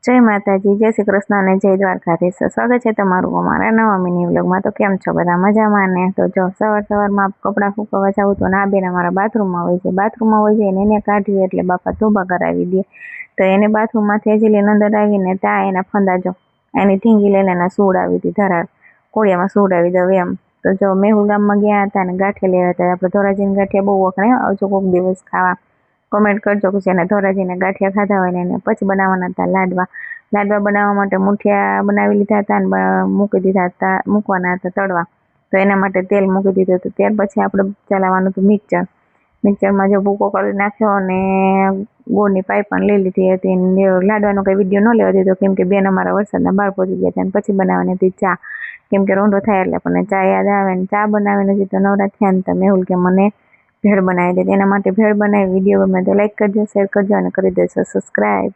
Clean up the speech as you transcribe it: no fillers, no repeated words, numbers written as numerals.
जय माताजी, जय श्री कृष्ण ने जय द्वारकाधीश। स्वागत है तमारुं अमारा नवा मिनी व्लॉगमां। तो केम छो बधा मजामां ने? तो जो सवार कपड़ा फूकवा जाऊं तो ना बेन अमारा बाथरूममां होय छे ने एने काढीए एटले बापा धोबा करावी दे। तो एने बाथरूममांथी हजी लईने अंदर आवीने त्या एना फंदा जो एनी ढींगी लईने एने सुवडावी दी, धराड़ कोळियामां सुवडावी दઉં एम। तो जो मेहुल गाममां गया हता ने गांठिया लेवा हता, आपणे धोराजीना गांठिया बहु वखणाय, आवजो कोक दिवस खावा। कमेंट करजो कि जेने धोराजीना गांठिया खाधा होय ने एने। पछी बनाववाना हता लाडवा। लाडवा बनाववा माटे मुठिया बनावी लीधा हता अने मूकी दीधा हता, मूकवाना हता तळवा। तो एना माटे तेल मूकी दीधुं हतुं। त्यार पछी आपणे चलाववानुं हतुं मिक्सर। मिक्सरमां जो भूको કરી નાખ્યો અને ગોળની પાઈ પણ લઈ લીધી હતી। લાડવાનો કઈ વિડીયો ન લેવા દીધો કેમ કે બેન અમારા વરસાદના બહાર પહોંચી ગયા હતા અને પછી બનાવવાની હતી ચા, કેમ કે રોંઢો થાય એટલે આપણને ચા યાદ આવે ને ચા બનાવીને હજી તો નવરા થયા ને તો મેહુલ કે મને ભેળ બનાવી દે। એના માટે ભેળ બનાવી। વિડીયો ગમે તો લાઈક કરજો, શેર કરજો અને કરી દેજો સબસ્ક્રાઈબ।